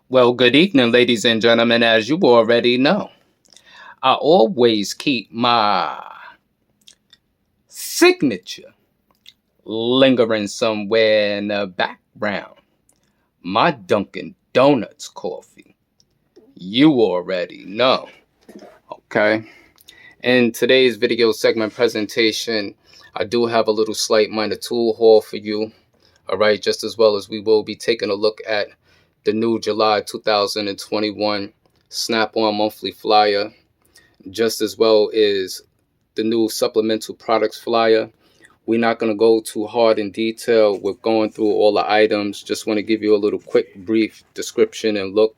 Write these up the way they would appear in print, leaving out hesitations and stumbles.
Well, good evening, ladies and gentlemen. As you already know, I always keep my signature lingering somewhere in the background. My Dunkin' Donuts coffee. You already know. Okay. In today's video segment presentation, I do have a little slight minor tool haul for you. All right. Just as well as we will be taking a look at the new July 2021 Snap-on monthly flyer, just as well as the new supplemental products flyer. We're not going to go too hard in detail with going through all the items. Just want to give you a little quick brief description and look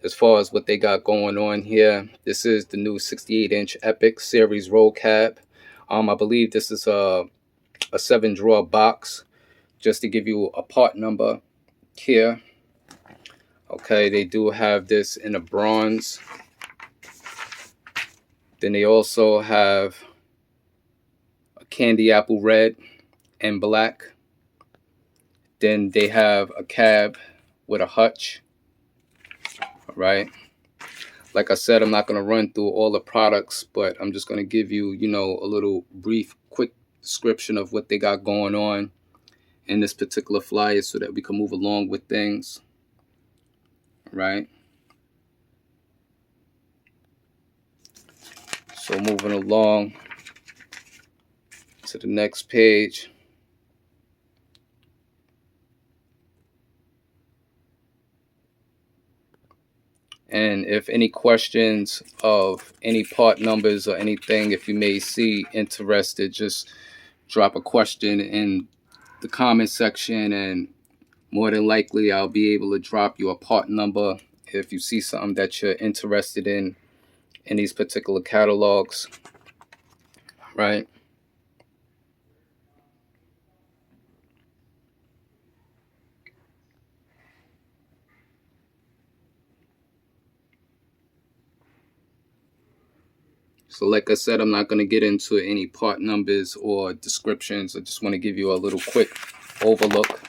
as far as what they got going on here. This is the new 68-inch Epic Series roll cab. I believe this is a 7-drawer box. Just to give you a part number here. Okay, they do have this in a bronze. Then they also have a candy apple red and black. Then they have a cab with a hutch. All right. Like I said, I'm not going to run through all the products, but I'm just going to give you, a little brief, quick description of what they got going on in this particular flyer so that we can move along with things. All right. So moving along to the next page. And if any questions of any part numbers or anything, if you may see interested, just drop a question in the comment section, and more than likely I'll be able to drop you a part number if you see something that you're interested in these particular catalogs, right? So like I said, I'm not going to get into any part numbers or descriptions. I just want to give you a little quick overlook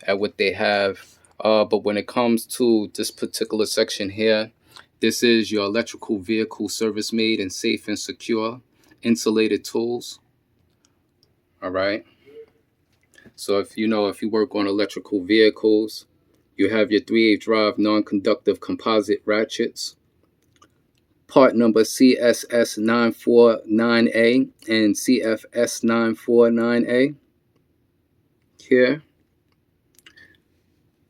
at what they have. But when it comes to this particular section here, this is your electrical vehicle service made and safe and secure insulated tools. All right. So if you work on electrical vehicles, you have your 3/8 drive non-conductive composite ratchets. Part number CSS949A and CFS949A here.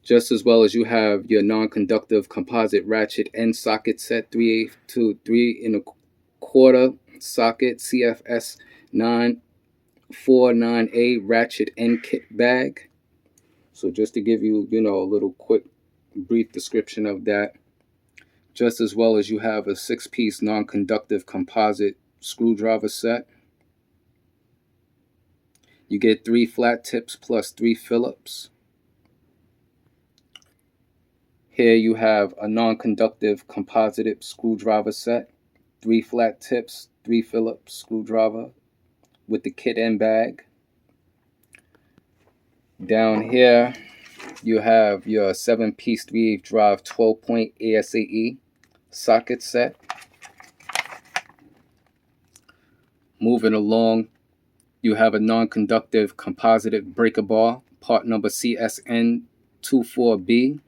Just as well as you have your non-conductive composite ratchet end socket set 3/8 to 3 1/4 socket CFS949A ratchet end kit bag. So just to give you, a little quick brief description of that. Just as well as you have a 6-piece non-conductive composite screwdriver set. You get 3 flat tips plus 3 Phillips. Here you have a non-conductive composite screwdriver set, 3 flat tips, 3 Phillips screwdriver with the kit and bag. Down here you have your 7-piece 3/8 drive 12-point ASAE socket set. Moving along, you have a non-conductive composite breaker bar, part number CSN24B.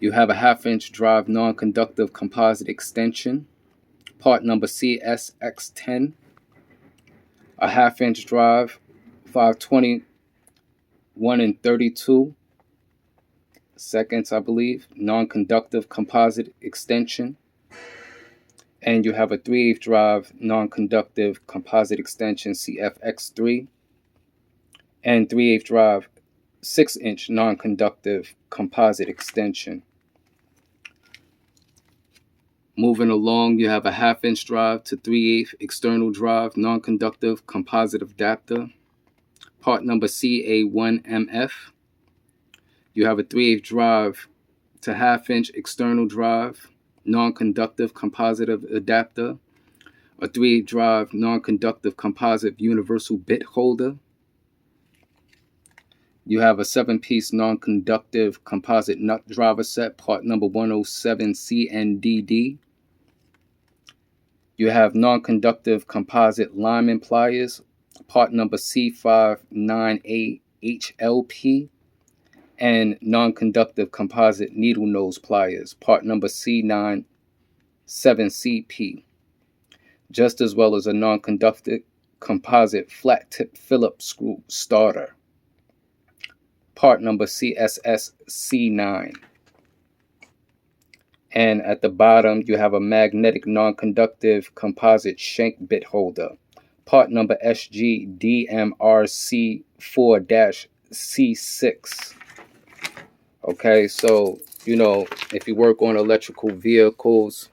You have a 1/2-inch drive non-conductive composite extension, part number CSX10. A 1/2-inch drive, 521 and 32 seconds, I believe, non-conductive composite extension. And you have a 3/8 drive non-conductive composite extension CFX3 and 3/8 drive 6-inch non-conductive composite extension. Moving along, you have a 1/2-inch drive to 3/8 external drive non-conductive composite adapter, part number CA1MF. You have a 3/8 drive to 1/2-inch external drive non-conductive composite adapter, a 3/8 drive non-conductive composite universal bit holder. You have a 7-piece non-conductive composite nut driver set, part number 107CNDD. You have non-conductive composite lineman pliers, part number C59A HLP, and non-conductive composite needle nose pliers, part number C97CP, just as well as a non-conductive composite flat tip Phillips screw starter, part number CSSC9. And at the bottom, you have a magnetic non-conductive composite shank bit holder, part number SGDMRC4-C6. Okay, so, if you work on electrical vehicles,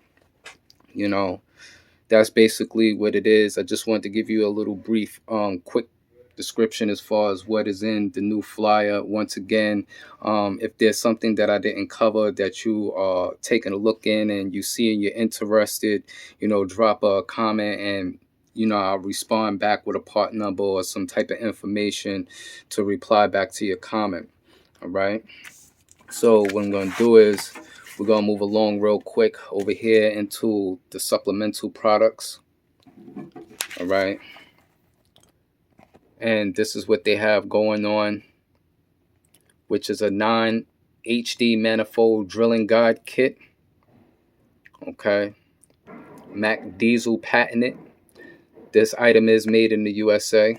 that's basically what it is. I just wanted to give you a little brief, quick description as far as what is in the new flyer. Once again, if there's something that I didn't cover that you are taking a look in and you see and you're interested, drop a comment and I'll respond back with a part number or some type of information to reply back to your comment. All right, so what I'm going to do is we're going to move along real quick over here into the supplemental products. All right, and this is what they have going on, which is a 9 HD manifold drilling guide kit. Okay, Mac Diesel patented. This item is made in the USA.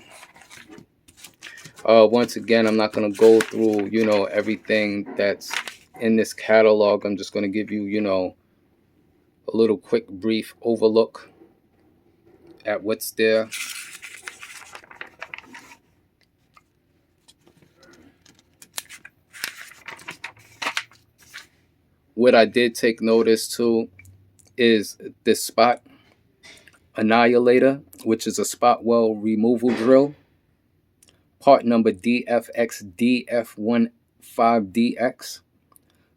Once again, I'm not going to go through, everything that's in this catalog. I'm just going to give you, a little quick brief overlook at what's there. What I did take notice to is this spot annihilator, which is a spot weld removal drill, part number DFXDF15DX,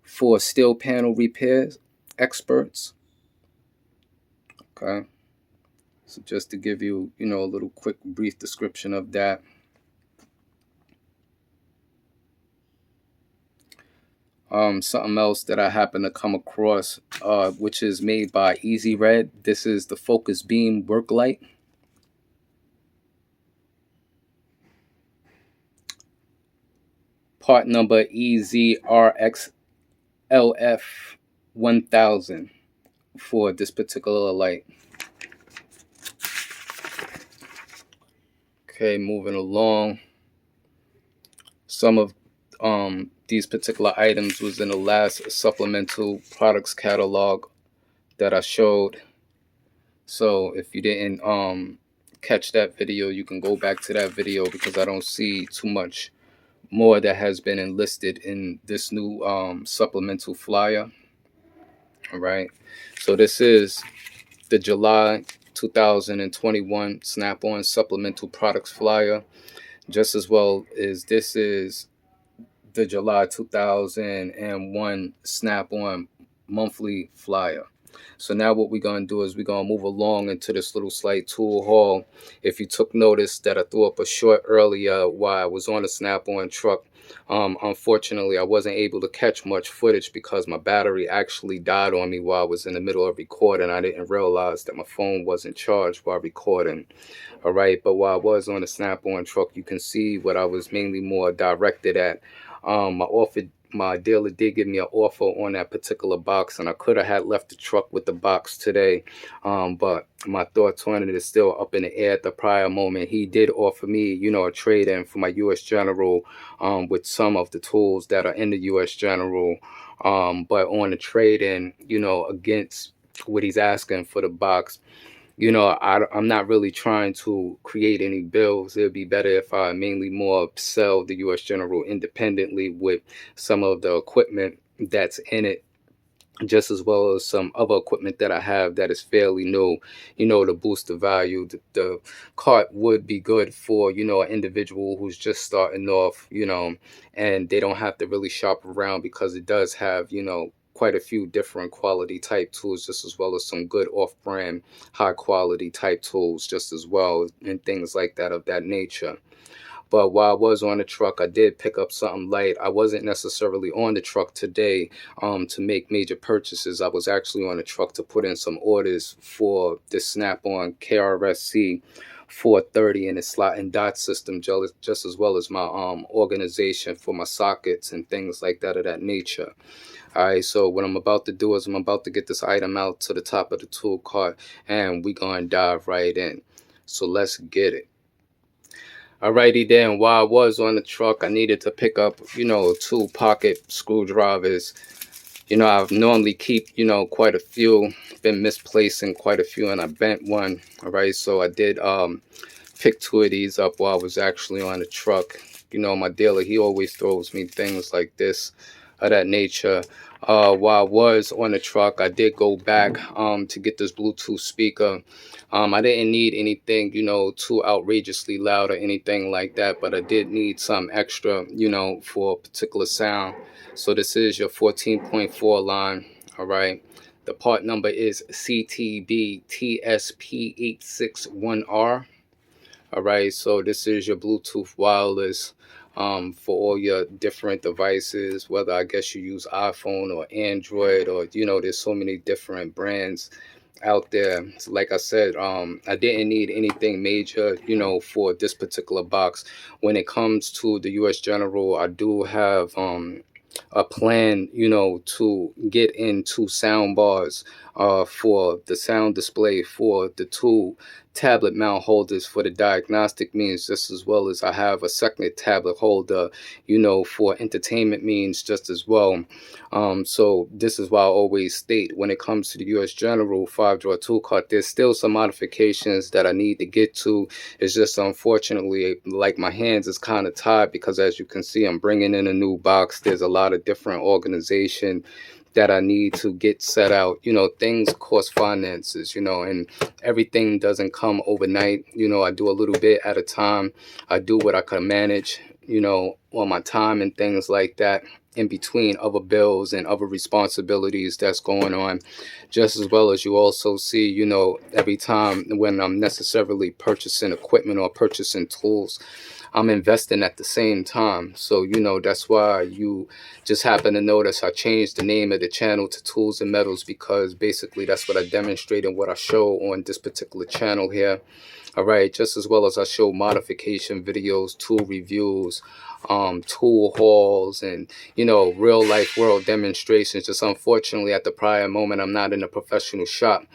for steel panel repairs experts. Okay, so just to give you, a little quick brief description of that. Something else that I happen to come across, which is made by Easy Red. This is the focus beam work light. Part number EZRXLF1000 for this particular light. Okay, moving along. Some of these particular items was in the last supplemental products catalog that I showed. So if you didn't catch that video, you can go back to that video because I don't see too much more that has been enlisted in this new supplemental flyer. All right, so this is the July 2021 Snap-on supplemental products flyer, just as well as this is the July 2001 Snap-on monthly flyer. So now what we're going to do is we're going to move along into this little slight tool haul. If you took notice that I threw up a short earlier while I was on a Snap-on truck, unfortunately I wasn't able to catch much footage because my battery actually died on me while I was in the middle of recording. I didn't realize that my phone wasn't charged while recording. All right, but while I was on the Snap-on truck, you can see what I was mainly more directed at. My dealer did give me an offer on that particular box, and I could have had left the truck with the box today, but my thoughts on it is still up in the air at the prior moment. He did offer me, a trade-in for my U.S. General with some of the tools that are in the U.S. General, but on the trade-in, against what he's asking for the box, I'm not really trying to create any bills. It would be better if I mainly more sell the U.S. General independently with some of the equipment that's in it, just as well as some other equipment that I have that is fairly new, to boost the value. The cart would be good for, an individual who's just starting off, and they don't have to really shop around because it does have, quite a few different quality type tools, just as well as some good off-brand high quality type tools just as well, and things like that of that nature. But while I was on the truck, I did pick up something light. I wasn't necessarily on the truck today to make major purchases. I was actually on the truck to put in some orders for the Snap-on KRSC 430 and its slot and dot system, just as well as my organization for my sockets and things like that of that nature. All right, so what I'm about to do is I'm about to get this item out to the top of the tool cart, and we gonna dive right in. So let's get it. Alrighty then, while I was on the truck, I needed to pick up, 2 pocket screwdrivers. I normally keep, quite a few. Been misplacing quite a few, and I bent one. All right, so I did pick 2 of these up while I was actually on the truck. My dealer, he always throws me things like this of that nature. While I was on the truck, I did go back to get this Bluetooth speaker. I didn't need anything, too outrageously loud or anything like that, but I did need some extra, for a particular sound. So this is your 14.4 line. All right. The part number is CTB-TSP861R. All right, so this is your Bluetooth wireless for all your different devices, whether I guess you use iPhone or Android, or there's so many different brands out there. So like I said, I didn't need anything major, for this particular box. When it comes to the US General, I do have a plan, to get into sound bars for the sound display for the 2 tablet mount holders for the diagnostic means, just as well as I have a second tablet holder, for entertainment means just as well. So this is why I always state, when it comes to the US General 5-drawer tool cart, there's still some modifications that I need to get to. It's just unfortunately, like, my hands is kind of tied because, as you can see, I'm bringing in a new box. There's a lot of different organization that I need to get set out. Things cost finances, and everything doesn't come overnight. I do a little bit at a time. I do what I can manage, on my time and things like that, in between other bills and other responsibilities that's going on. Just as well as you also see, every time when I'm necessarily purchasing equipment or purchasing tools, I'm investing at the same time. So, that's why you just happen to notice I changed the name of the channel to Tools and Metals, because basically that's what I demonstrate and what I show on this particular channel here. All right, just as well as I show modification videos, tool reviews, tool hauls, and real life world demonstrations. Just unfortunately, at the prior moment, I'm not in a professional shop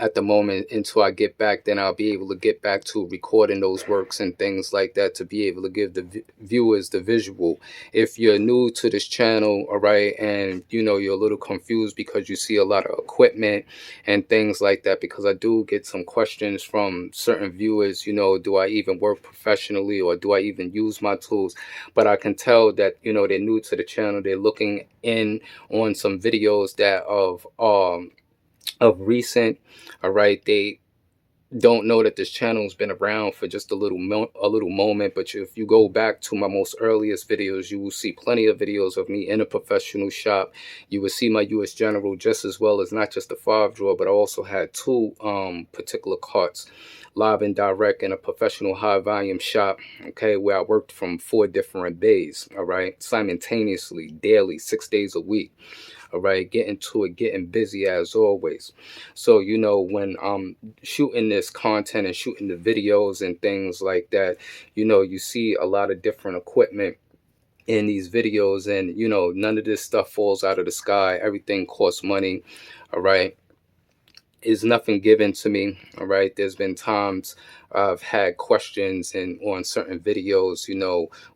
at the moment. Until I get back, then I'll be able to get back to recording those works and things like that, to be able to give the viewers the visual. If you're new to this channel, all right, and you're a little confused because you see a lot of equipment and things like that, because I do get some questions from certain viewers, do I even work professionally, or do I even use my tools? But I can tell that they're new to the channel. They're looking in on some videos that of recent. All right, they don't know that this channel's been around for just a little moment. But if you go back to my most earliest videos, you will see plenty of videos of me in a professional shop. You will see my US General, just as well as not just the 5-drawer, but I also had 2 particular carts live and direct in a professional high volume shop, okay, where I worked from 4 different bays, all right, simultaneously, daily, 6 days a week. All right, getting to it, getting busy as always. So, when I'm shooting this content and shooting the videos and things like that, you see a lot of different equipment in these videos, and none of this stuff falls out of the sky. Everything costs money. All right, is nothing given to me. All right, there's been times I've had questions and on certain videos,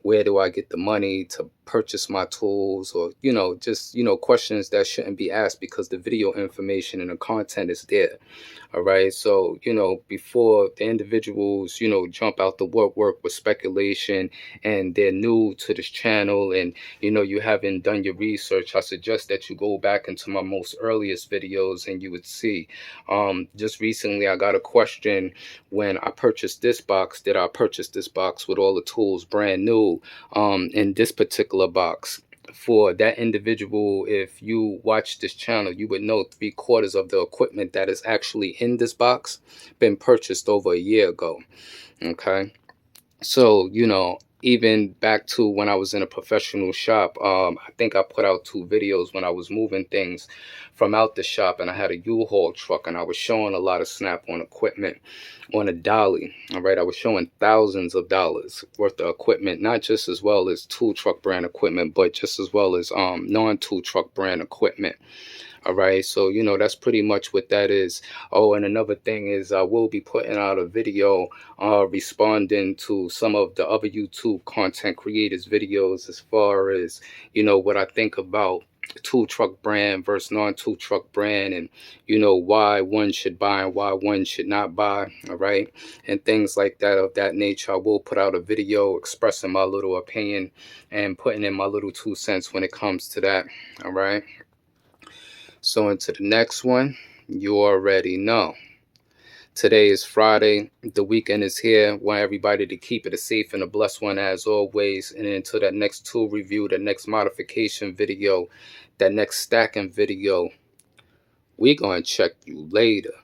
where do I get the money to purchase my tools, or just questions that shouldn't be asked, because the video information and the content is there. All right, so before the individuals jump out the woodwork with speculation, and they're new to this channel, and you haven't done your research, I suggest that you go back into my most earliest videos, and you would see just recently I got a question when I purchased this box. Did I purchase this box with all the tools brand new in this particular box? For that individual, if you watch this channel, you would know 3/4 of the equipment that is actually in this box been purchased over a year ago. Okay, so even back to when I was in a professional shop. I think I put out 2 videos when I was moving things from out the shop, and I had a U-Haul truck, and I was showing a lot of Snap-on equipment on a dolly. All right, I was showing thousands of dollars worth of equipment, not just as well as tool truck brand equipment, but just as well as non-tool truck brand equipment. All right, so you know, that's pretty much what that is. Oh, and another thing is I will be putting out a video responding to some of the other YouTube content creators videos, as far as, you know, what I think about tool truck brand versus non-tool truck brand, and you know, why one should buy and why one should not buy. All right, and things like that, of that nature. I will put out a video expressing my little opinion and putting in my little 2 cents when it comes to that. All right, so into the next one, you already know. Today is Friday. The weekend is here. Want everybody to keep it a safe and a blessed one as always. And until that next tool review, that next modification video, that next stacking video, we gonna check you later.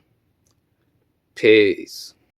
Peace.